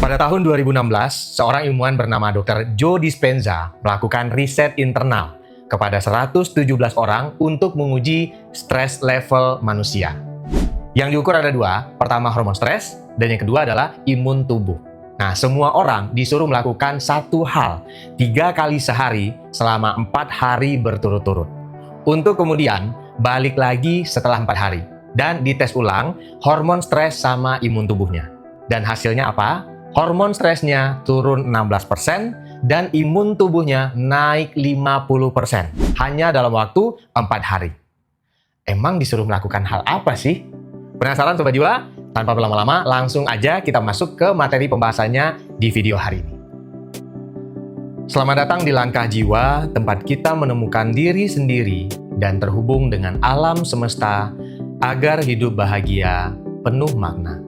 Pada tahun 2016, seorang ilmuwan bernama Dr. Joe Dispenza melakukan riset internal kepada 117 orang untuk menguji stres level manusia. Yang diukur ada dua, pertama hormon stres, dan yang kedua adalah imun tubuh. Nah, semua orang disuruh melakukan satu hal 3 kali sehari selama 4 hari berturut-turut. Untuk kemudian balik lagi setelah 4 hari dan dites ulang hormon stres sama imun tubuhnya. Dan hasilnya apa? Hormon stresnya turun 16% dan imun tubuhnya naik 50% hanya dalam waktu 4 hari. Emang disuruh melakukan hal apa sih? Penasaran Sobat Jiwa? Tanpa berlama-lama, langsung aja kita masuk ke materi pembahasannya di video hari ini. Selamat datang di Langkah Jiwa, tempat kita menemukan diri sendiri dan terhubung dengan alam semesta agar hidup bahagia, penuh makna.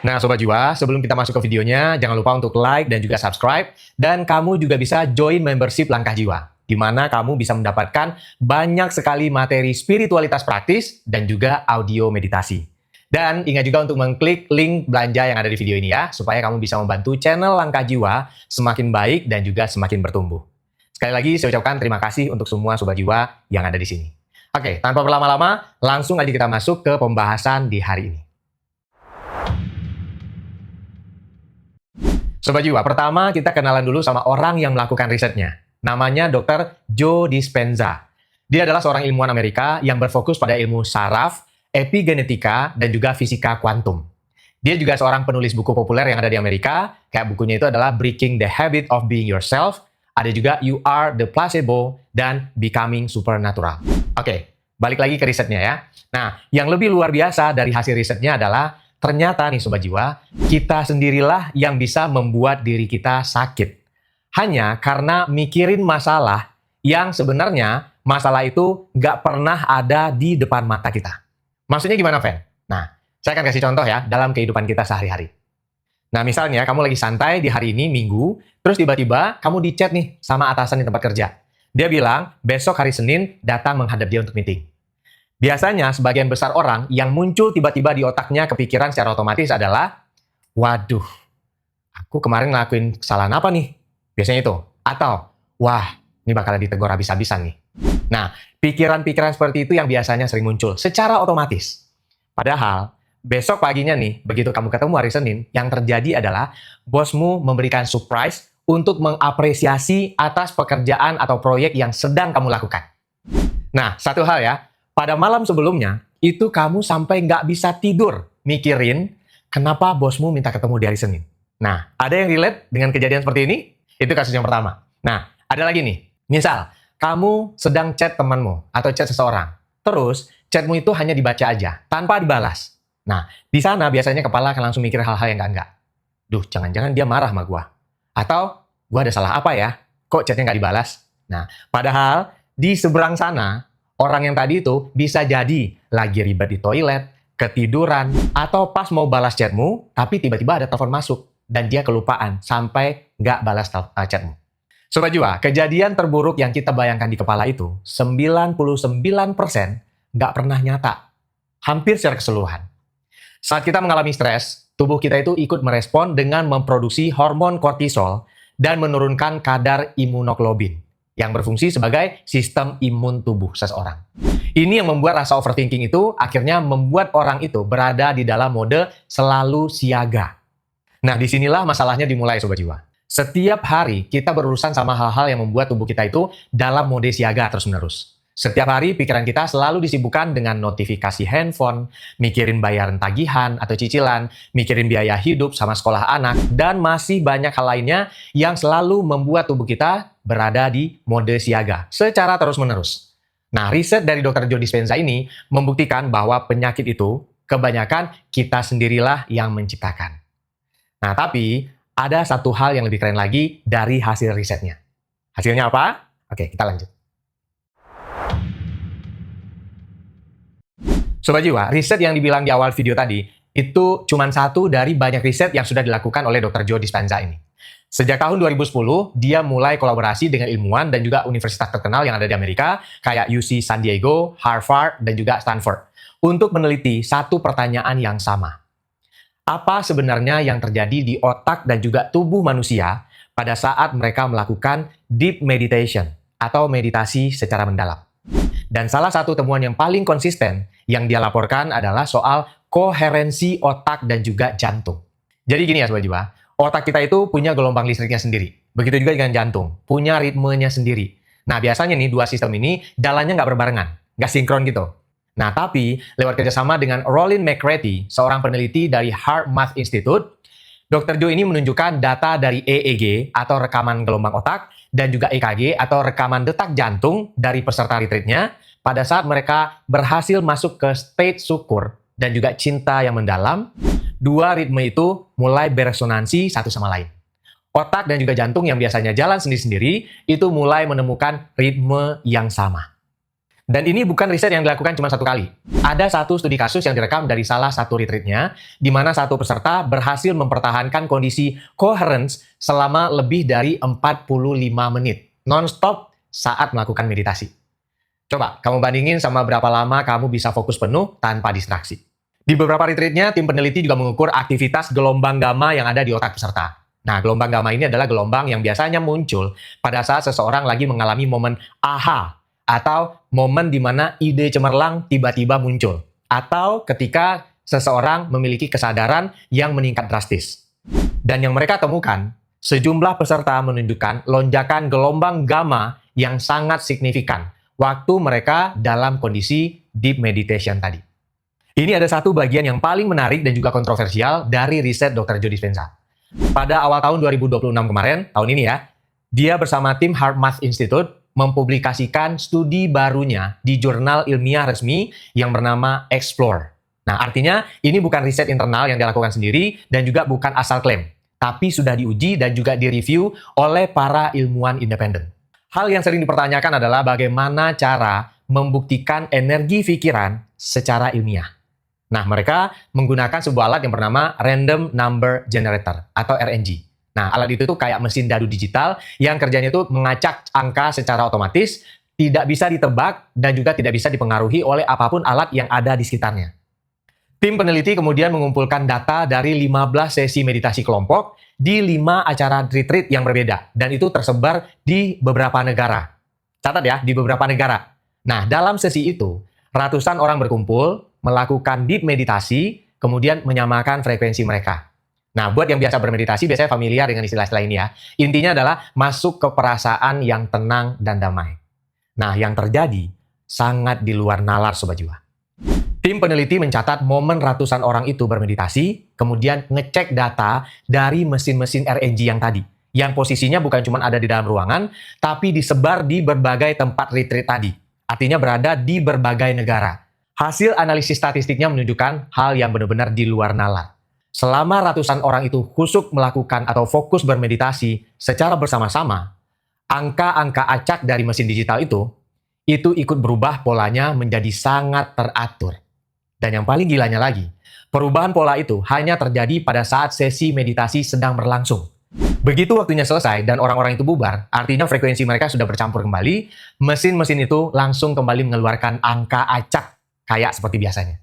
Nah Sobat Jiwa, sebelum kita masuk ke videonya, jangan lupa untuk like dan juga subscribe. Dan kamu juga bisa join membership Langkah Jiwa, di mana kamu bisa mendapatkan banyak sekali materi spiritualitas praktis dan juga audio meditasi. Dan ingat juga untuk mengklik link belanja yang ada di video ini ya, supaya kamu bisa membantu channel Langkah Jiwa semakin baik dan juga semakin bertumbuh. Sekali lagi saya ucapkan terima kasih untuk semua Sobat Jiwa yang ada di sini. Oke, tanpa berlama-lama, langsung aja kita masuk ke pembahasan di hari ini. Sobat Jiwa, pertama kita kenalan dulu sama orang yang melakukan risetnya. Namanya Dr. Joe Dispenza. Dia adalah seorang ilmuwan Amerika yang berfokus pada ilmu saraf, epigenetika, dan juga fisika kuantum. Dia juga seorang penulis buku populer yang ada di Amerika, kayak bukunya itu adalah Breaking the Habit of Being Yourself, ada juga You Are the Placebo, dan Becoming Supernatural. Oke, balik lagi ke risetnya ya. Nah, yang lebih luar biasa dari hasil risetnya adalah ternyata nih Sobat Jiwa, kita sendirilah yang bisa membuat diri kita sakit. Hanya karena mikirin masalah yang sebenarnya masalah itu nggak pernah ada di depan mata kita. Maksudnya gimana, Fen? Nah, saya akan kasih contoh ya dalam kehidupan kita sehari-hari. Nah, misalnya kamu lagi santai di hari ini, Minggu, terus tiba-tiba kamu di chat nih sama atasan di tempat kerja. Dia bilang, besok hari Senin datang menghadap dia untuk meeting. Biasanya sebagian besar orang yang muncul tiba-tiba di otaknya kepikiran secara otomatis adalah, waduh, aku kemarin ngelakuin kesalahan apa nih? Biasanya itu. Atau, wah, ini bakalan ditegur habis-habisan nih. Nah, pikiran-pikiran seperti itu yang biasanya sering muncul secara otomatis. Padahal, besok paginya nih, begitu kamu ketemu hari Senin, yang terjadi adalah bosmu memberikan surprise untuk mengapresiasi atas pekerjaan atau proyek yang sedang kamu lakukan. Nah, satu hal ya, pada malam sebelumnya, itu kamu sampai nggak bisa tidur mikirin kenapa bosmu minta ketemu di hari Senin. Nah, ada yang relate dengan kejadian seperti ini? Itu kasus yang pertama. Nah, ada lagi nih. Misal, kamu sedang chat temanmu atau chat seseorang. Terus, chatmu itu hanya dibaca aja, tanpa dibalas. Nah, di sana biasanya kepala akan langsung mikir hal-hal yang enggak. Duh, jangan-jangan dia marah sama gua. Atau, gua ada salah apa ya? Kok chatnya nggak dibalas? Nah, padahal di seberang sana, orang yang tadi itu bisa jadi lagi ribet di toilet, ketiduran, atau pas mau balas chatmu, tapi tiba-tiba ada telepon masuk, dan dia kelupaan sampai nggak balas chatmu. Sobat Jiwa, kejadian terburuk yang kita bayangkan di kepala itu, 99% nggak pernah nyata. Hampir secara keseluruhan. Saat kita mengalami stres, tubuh kita itu ikut merespon dengan memproduksi hormon kortisol dan menurunkan kadar imunoglobin yang berfungsi sebagai sistem imun tubuh seseorang. Ini yang membuat rasa overthinking itu akhirnya membuat orang itu berada di dalam mode selalu siaga. Nah, disinilah masalahnya dimulai Sobat Jiwa. Setiap hari kita berurusan sama hal-hal yang membuat tubuh kita itu dalam mode siaga terus-menerus. Setiap hari pikiran kita selalu disibukkan dengan notifikasi handphone, mikirin bayaran tagihan atau cicilan, mikirin biaya hidup sama sekolah anak, dan masih banyak hal lainnya yang selalu membuat tubuh kita berada di mode siaga secara terus-menerus. Nah, riset dari Dr. Joe Dispenza ini membuktikan bahwa penyakit itu kebanyakan kita sendirilah yang menciptakan. Nah, tapi ada satu hal yang lebih keren lagi dari hasil risetnya. Hasilnya apa? Oke, kita lanjut. Sobat Jiwa, riset yang dibilang di awal video tadi, itu cuma satu dari banyak riset yang sudah dilakukan oleh Dr. Joe Dispenza ini. Sejak tahun 2010, dia mulai kolaborasi dengan ilmuwan dan juga universitas terkenal yang ada di Amerika, kayak UC San Diego, Harvard, dan juga Stanford, untuk meneliti satu pertanyaan yang sama. Apa sebenarnya yang terjadi di otak dan juga tubuh manusia pada saat mereka melakukan deep meditation atau meditasi secara mendalam. Dan salah satu temuan yang paling konsisten yang dia laporkan adalah soal koherensi otak dan juga jantung. Jadi gini ya Sobat Jiwa, otak kita itu punya gelombang listriknya sendiri. Begitu juga dengan jantung, punya ritmenya sendiri. Nah biasanya nih dua sistem ini jalannya nggak berbarengan, nggak sinkron gitu. Nah tapi lewat kerjasama dengan Rollin McCarthy, seorang peneliti dari HeartMath Institute, Dr. Joe ini menunjukkan data dari EEG atau rekaman gelombang otak dan juga EKG atau rekaman detak jantung dari peserta retreatnya pada saat mereka berhasil masuk ke state syukur dan juga cinta yang mendalam. Dua ritme itu mulai beresonansi satu sama lain. Otak dan juga jantung yang biasanya jalan sendiri-sendiri itu mulai menemukan ritme yang sama. Dan ini bukan riset yang dilakukan cuma satu kali. Ada satu studi kasus yang direkam dari salah satu retreatnya, di mana satu peserta berhasil mempertahankan kondisi coherence selama lebih dari 45 menit, non-stop saat melakukan meditasi. Coba, kamu bandingin sama berapa lama kamu bisa fokus penuh tanpa distraksi. Di beberapa retreatnya, tim peneliti juga mengukur aktivitas gelombang gamma yang ada di otak peserta. Nah, gelombang gamma ini adalah gelombang yang biasanya muncul pada saat seseorang lagi mengalami momen aha, atau momen di mana ide cemerlang tiba-tiba muncul. Atau ketika seseorang memiliki kesadaran yang meningkat drastis. Dan yang mereka temukan, sejumlah peserta menunjukkan lonjakan gelombang gamma yang sangat signifikan waktu mereka dalam kondisi deep meditation tadi. Ini ada satu bagian yang paling menarik dan juga kontroversial dari riset Dr. Joe Dispenza. Pada awal tahun 2026 kemarin, tahun ini ya, dia bersama tim HeartMath Institute mempublikasikan studi barunya di jurnal ilmiah resmi yang bernama Explore. Nah, artinya ini bukan riset internal yang dilakukan sendiri dan juga bukan asal klaim, tapi sudah diuji dan juga direview oleh para ilmuwan independen. Hal yang sering dipertanyakan adalah bagaimana cara membuktikan energi pikiran secara ilmiah. Nah, mereka menggunakan sebuah alat yang bernama Random Number Generator atau RNG. Nah, alat itu tuh kayak mesin dadu digital yang kerjanya itu mengacak angka secara otomatis, tidak bisa ditebak dan juga tidak bisa dipengaruhi oleh apapun alat yang ada di sekitarnya. Tim peneliti kemudian mengumpulkan data dari 15 sesi meditasi kelompok di 5 acara retreat yang berbeda dan itu tersebar di beberapa negara. Catat ya, di beberapa negara. Nah, dalam sesi itu, ratusan orang berkumpul, melakukan deep meditasi, kemudian menyamakan frekuensi mereka. Nah, buat yang biasa bermeditasi, biasanya familiar dengan istilah-istilah ini ya. Intinya adalah masuk ke perasaan yang tenang dan damai. Nah, yang terjadi sangat di luar nalar Sobat Jiwa. Tim peneliti mencatat momen ratusan orang itu bermeditasi, kemudian ngecek data dari mesin-mesin RNG yang tadi. Yang posisinya bukan cuma ada di dalam ruangan, tapi disebar di berbagai tempat retreat tadi. Artinya berada di berbagai negara. Hasil analisis statistiknya menunjukkan hal yang benar-benar di luar nalar. Selama ratusan orang itu khusyuk melakukan atau fokus bermeditasi secara bersama-sama, angka-angka acak dari mesin digital itu ikut berubah polanya menjadi sangat teratur. Dan yang paling gilanya lagi, perubahan pola itu hanya terjadi pada saat sesi meditasi sedang berlangsung. Begitu waktunya selesai dan orang-orang itu bubar, artinya frekuensi mereka sudah bercampur kembali, mesin-mesin itu langsung kembali mengeluarkan angka acak kayak seperti biasanya.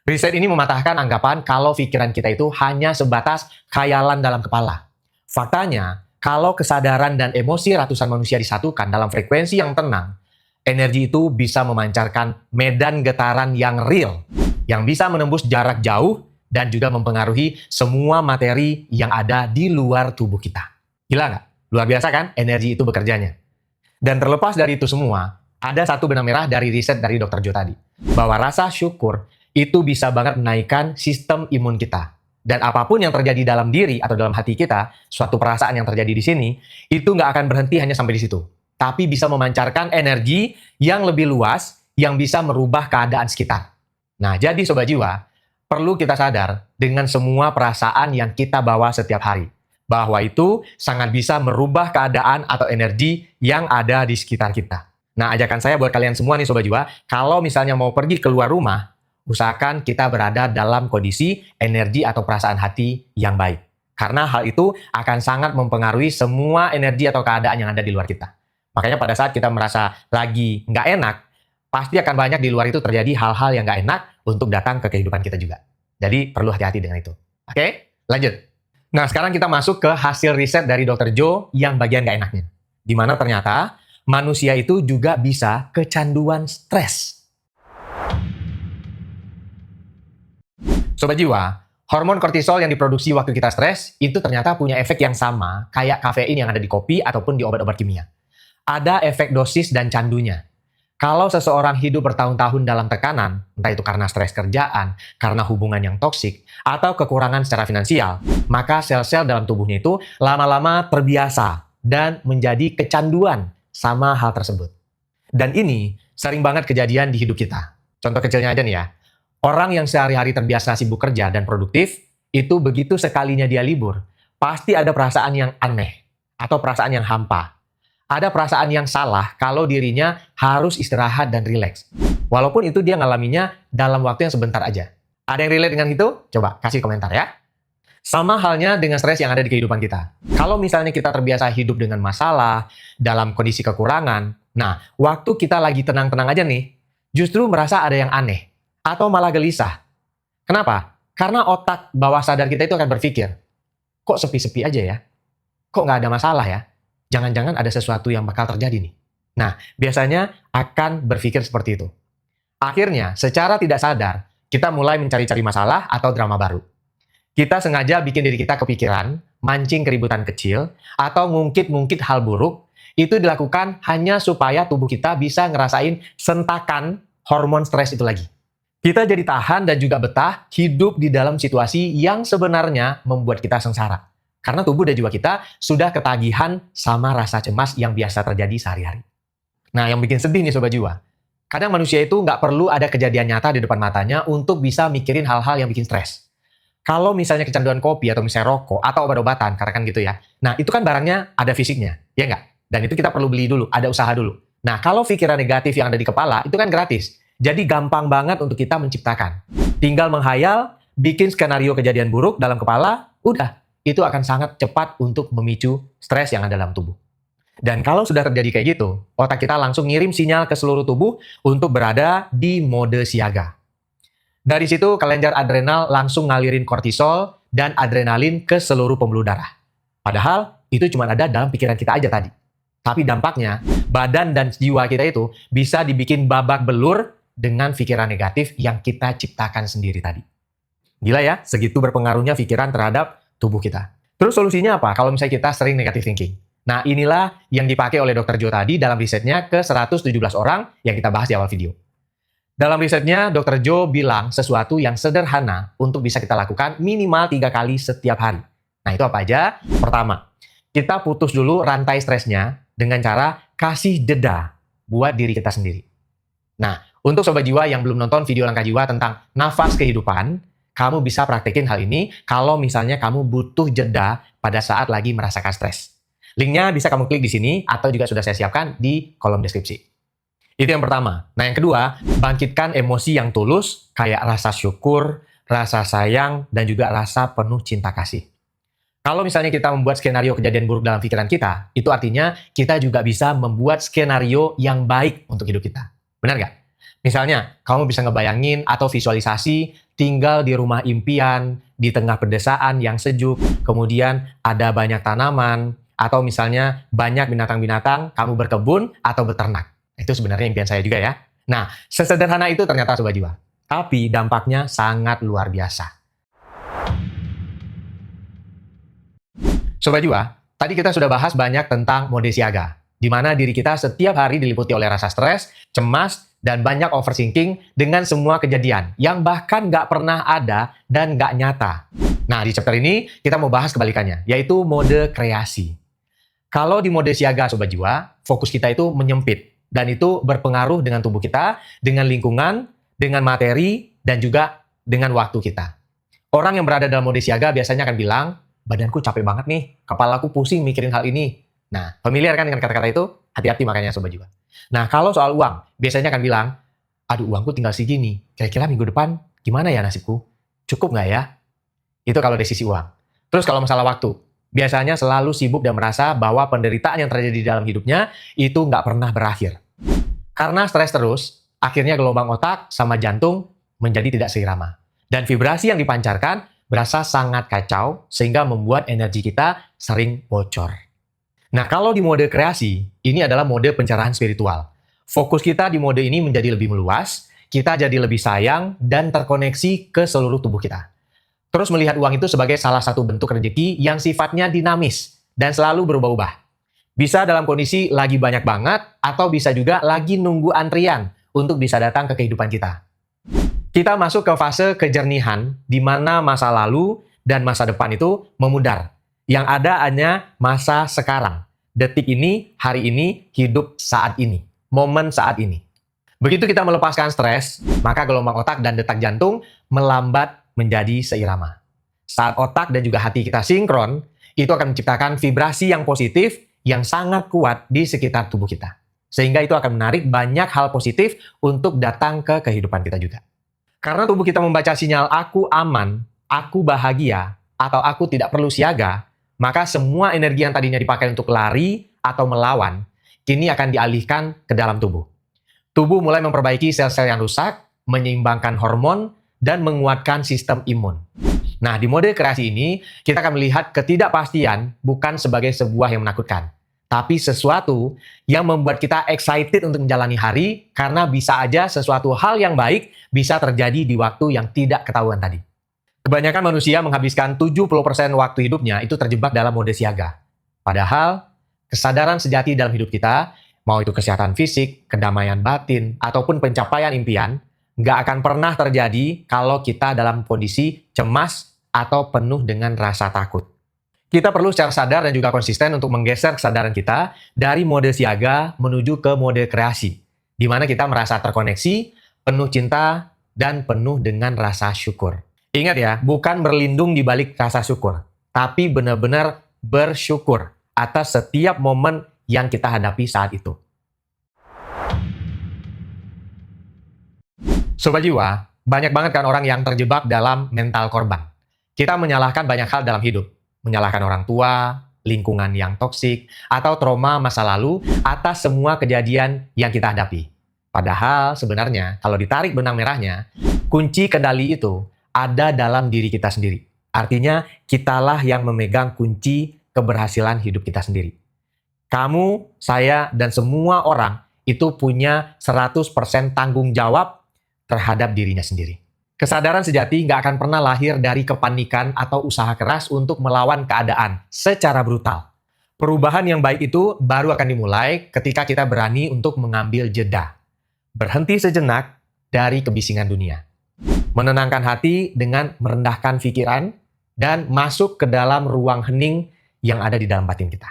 Riset ini mematahkan anggapan kalau pikiran kita itu hanya sebatas khayalan dalam kepala. Faktanya, kalau kesadaran dan emosi ratusan manusia disatukan dalam frekuensi yang tenang, energi itu bisa memancarkan medan getaran yang real, yang bisa menembus jarak jauh dan juga mempengaruhi semua materi yang ada di luar tubuh kita. Gila nggak? Luar biasa kan energi itu bekerjanya. Dan terlepas dari itu semua, ada satu benang merah dari riset dari Dr. Joe tadi. Bahwa rasa syukur itu bisa banget menaikkan sistem imun kita. Dan apapun yang terjadi dalam diri atau dalam hati kita, suatu perasaan yang terjadi di sini, itu nggak akan berhenti hanya sampai di situ. Tapi bisa memancarkan energi yang lebih luas, yang bisa merubah keadaan sekitar. Nah, jadi Sobat Jiwa, perlu kita sadar dengan semua perasaan yang kita bawa setiap hari. Bahwa itu sangat bisa merubah keadaan atau energi yang ada di sekitar kita. Nah, ajakan saya buat kalian semua nih Sobat Jiwa, kalau misalnya mau pergi keluar rumah, usahakan kita berada dalam kondisi energi atau perasaan hati yang baik. Karena hal itu akan sangat mempengaruhi semua energi atau keadaan yang ada di luar kita. Makanya pada saat kita merasa lagi nggak enak, pasti akan banyak di luar itu terjadi hal-hal yang nggak enak untuk datang ke kehidupan kita juga. Jadi perlu hati-hati dengan itu. Oke, lanjut. Nah, sekarang kita masuk ke hasil riset dari Dr. Joe yang bagian nggak enaknya. Di mana ternyata manusia itu juga bisa kecanduan stres. Sobat Jiwa, hormon kortisol yang diproduksi waktu kita stres itu ternyata punya efek yang sama kayak kafein yang ada di kopi ataupun di obat-obat kimia. Ada efek dosis dan candunya. Kalau seseorang hidup bertahun-tahun dalam tekanan, entah itu karena stres kerjaan, karena hubungan yang toksik, atau kekurangan secara finansial, maka sel-sel dalam tubuhnya itu lama-lama terbiasa dan menjadi kecanduan sama hal tersebut. Dan ini sering banget kejadian di hidup kita. Contoh kecilnya aja nih ya. Orang yang sehari-hari terbiasa sibuk kerja dan produktif, itu begitu sekalinya dia libur, pasti ada perasaan yang aneh atau perasaan yang hampa. Ada perasaan yang salah kalau dirinya harus istirahat dan rileks. Walaupun itu dia ngalaminya dalam waktu yang sebentar aja. Ada yang relate dengan itu? Coba kasih komentar ya. Sama halnya dengan stres yang ada di kehidupan kita. Kalau misalnya kita terbiasa hidup dengan masalah, dalam kondisi kekurangan, nah waktu kita lagi tenang-tenang aja nih, justru merasa ada yang aneh. Atau malah gelisah. Kenapa? Karena otak bawah sadar kita itu akan berpikir, kok sepi-sepi aja ya? Kok nggak ada masalah ya? Jangan-jangan ada sesuatu yang bakal terjadi nih. Nah, biasanya akan berpikir seperti itu. Akhirnya, secara tidak sadar, kita mulai mencari-cari masalah atau drama baru. Kita sengaja bikin diri kita kepikiran, mancing keributan kecil, atau ngungkit-ngungkit hal buruk, itu dilakukan hanya supaya tubuh kita bisa ngerasain sentakan hormon stres itu lagi. Kita jadi tahan dan juga betah hidup di dalam situasi yang sebenarnya membuat kita sengsara. Karena tubuh dan jiwa kita sudah ketagihan sama rasa cemas yang biasa terjadi sehari-hari. Nah, yang bikin sedih nih Sobat Jiwa. Kadang manusia itu nggak perlu ada kejadian nyata di depan matanya untuk bisa mikirin hal-hal yang bikin stres. Kalau misalnya kecanduan kopi atau misalnya rokok atau obat-obatan, karena kan gitu ya. Nah, itu kan barangnya ada fisiknya, ya nggak? Dan itu kita perlu beli dulu, ada usaha dulu. Nah, kalau pikiran negatif yang ada di kepala, itu kan gratis. Jadi gampang banget untuk kita menciptakan. Tinggal menghayal, bikin skenario kejadian buruk dalam kepala, udah. Itu akan sangat cepat untuk memicu stres yang ada dalam tubuh. Dan kalau sudah terjadi kayak gitu, otak kita langsung ngirim sinyal ke seluruh tubuh untuk berada di mode siaga. Dari situ kelenjar adrenal langsung ngalirin kortisol dan adrenalin ke seluruh pembuluh darah. Padahal itu cuma ada dalam pikiran kita aja tadi. Tapi dampaknya, badan dan jiwa kita itu bisa dibikin babak belur dengan pikiran negatif yang kita ciptakan sendiri tadi. Gila ya, segitu berpengaruhnya pikiran terhadap tubuh kita. Terus solusinya apa kalau misalnya kita sering negative thinking? Nah, inilah yang dipakai oleh Dr. Joe tadi dalam risetnya ke 117 orang yang kita bahas di awal video. Dalam risetnya, Dr. Joe bilang sesuatu yang sederhana untuk bisa kita lakukan minimal 3 kali setiap hari. Nah, itu apa aja? Pertama, kita putus dulu rantai stresnya dengan cara kasih jeda buat diri kita sendiri. Nah, untuk Sobat Jiwa yang belum nonton video Langkah Jiwa tentang nafas kehidupan, kamu bisa praktekin hal ini kalau misalnya kamu butuh jeda pada saat lagi merasakan stres. Linknya bisa kamu klik di sini atau juga sudah saya siapkan di kolom deskripsi. Itu yang pertama. Nah, yang kedua, bangkitkan emosi yang tulus kayak rasa syukur, rasa sayang, dan juga rasa penuh cinta kasih. Kalau misalnya kita membuat skenario kejadian buruk dalam pikiran kita, itu artinya kita juga bisa membuat skenario yang baik untuk hidup kita. Benar nggak? Misalnya, kamu bisa ngebayangin atau visualisasi tinggal di rumah impian, di tengah pedesaan yang sejuk, kemudian ada banyak tanaman, atau misalnya banyak binatang-binatang, kamu berkebun atau beternak. Itu sebenarnya impian saya juga ya. Nah, sesederhana itu ternyata Sobat Jiwa. Tapi dampaknya sangat luar biasa. Sobat Jiwa, tadi kita sudah bahas banyak tentang mode siaga, di mana diri kita setiap hari diliputi oleh rasa stres, cemas, dan banyak overthinking dengan semua kejadian yang bahkan nggak pernah ada dan nggak nyata. Nah, di chapter ini kita mau bahas kebalikannya, yaitu mode kreasi. Kalau di mode siaga Sobat Jiwa, fokus kita itu menyempit, dan itu berpengaruh dengan tubuh kita, dengan lingkungan, dengan materi, dan juga dengan waktu kita. Orang yang berada dalam mode siaga biasanya akan bilang, badanku capek banget nih, kepalaku pusing mikirin hal ini. Nah, familiar kan dengan kata-kata itu? Hati-hati makanya Sobat Jiwa. Nah, kalau soal uang, biasanya akan bilang, aduh uangku tinggal segini, kira-kira minggu depan gimana ya nasibku? Cukup nggak ya? Itu kalau dari sisi uang. Terus kalau masalah waktu, biasanya selalu sibuk dan merasa bahwa penderitaan yang terjadi di dalam hidupnya itu nggak pernah berakhir. Karena stres terus, akhirnya gelombang otak sama jantung menjadi tidak seirama. Dan vibrasi yang dipancarkan berasa sangat kacau sehingga membuat energi kita sering bocor. Nah, kalau di mode kreasi, ini adalah mode pencerahan spiritual. Fokus kita di mode ini menjadi lebih meluas, kita jadi lebih sayang dan terkoneksi ke seluruh tubuh kita. Terus melihat uang itu sebagai salah satu bentuk rezeki yang sifatnya dinamis dan selalu berubah-ubah. Bisa dalam kondisi lagi banyak banget, atau bisa juga lagi nunggu antrian untuk bisa datang ke kehidupan kita. Kita masuk ke fase kejernihan, di mana masa lalu dan masa depan itu memudar. Yang ada hanya masa sekarang. Detik ini, hari ini, hidup saat ini. Momen saat ini. Begitu kita melepaskan stres, maka gelombang otak dan detak jantung melambat menjadi seirama. Saat otak dan juga hati kita sinkron, itu akan menciptakan vibrasi yang positif yang sangat kuat di sekitar tubuh kita. Sehingga itu akan menarik banyak hal positif untuk datang ke kehidupan kita juga. Karena tubuh kita membaca sinyal aku aman, aku bahagia, atau aku tidak perlu siaga, maka semua energi yang tadinya dipakai untuk lari atau melawan, kini akan dialihkan ke dalam tubuh. Tubuh mulai memperbaiki sel-sel yang rusak, menyeimbangkan hormon, dan menguatkan sistem imun. Nah, di mode kreasi ini, kita akan melihat ketidakpastian bukan sebagai sebuah yang menakutkan, tapi sesuatu yang membuat kita excited untuk menjalani hari, karena bisa aja sesuatu hal yang baik bisa terjadi di waktu yang tidak ketahuan tadi. Kebanyakan manusia menghabiskan 70% waktu hidupnya itu terjebak dalam mode siaga. Padahal, kesadaran sejati dalam hidup kita, mau itu kesehatan fisik, kedamaian batin, ataupun pencapaian impian, nggak akan pernah terjadi kalau kita dalam kondisi cemas atau penuh dengan rasa takut. Kita perlu secara sadar dan juga konsisten untuk menggeser kesadaran kita dari mode siaga menuju ke mode kreasi, di mana kita merasa terkoneksi, penuh cinta, dan penuh dengan rasa syukur. Ingat ya, bukan berlindung di balik rasa syukur, tapi benar-benar bersyukur atas setiap momen yang kita hadapi saat itu. Sobat Jiwa, banyak banget kan orang yang terjebak dalam mental korban. Kita menyalahkan banyak hal dalam hidup. Menyalahkan orang tua, lingkungan yang toksik, atau trauma masa lalu atas semua kejadian yang kita hadapi. Padahal sebenarnya kalau ditarik benang merahnya, kunci kendali itu ada dalam diri kita sendiri. Artinya kitalah yang memegang kunci keberhasilan hidup kita sendiri. Kamu, saya, dan semua orang itu punya 100% tanggung jawab terhadap dirinya sendiri. Kesadaran sejati nggak akan pernah lahir dari kepanikan atau usaha keras untuk melawan keadaan secara brutal. Perubahan yang baik itu baru akan dimulai ketika kita berani untuk mengambil jeda. Berhenti sejenak dari kebisingan dunia. Menenangkan hati dengan merendahkan pikiran dan masuk ke dalam ruang hening yang ada di dalam batin kita.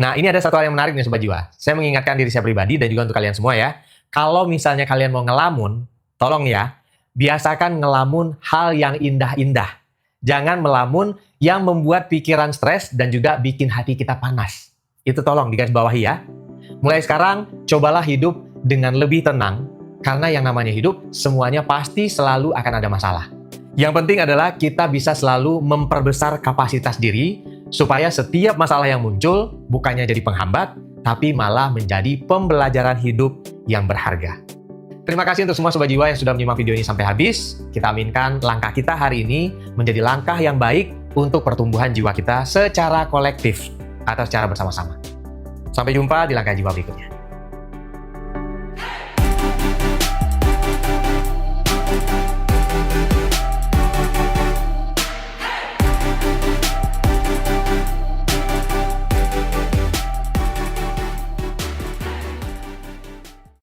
Nah, ini ada satu hal yang menarik nih Sobat Jiwa. Saya mengingatkan diri saya pribadi dan juga untuk kalian semua ya. Kalau misalnya kalian mau ngelamun, tolong ya, biasakan ngelamun hal yang indah-indah. Jangan melamun yang membuat pikiran stres dan juga bikin hati kita panas. Itu tolong digarisbawahi ya. Mulai sekarang, cobalah hidup dengan lebih tenang, karena yang namanya hidup, semuanya pasti selalu akan ada masalah. Yang penting adalah kita bisa selalu memperbesar kapasitas diri, supaya setiap masalah yang muncul bukannya jadi penghambat, tapi malah menjadi pembelajaran hidup yang berharga. Terima kasih untuk semua Sobat Jiwa yang sudah menyimak video ini sampai habis. Kita aminkan langkah kita hari ini menjadi langkah yang baik untuk pertumbuhan jiwa kita secara kolektif atau secara bersama-sama. Sampai jumpa di langkah jiwa berikutnya.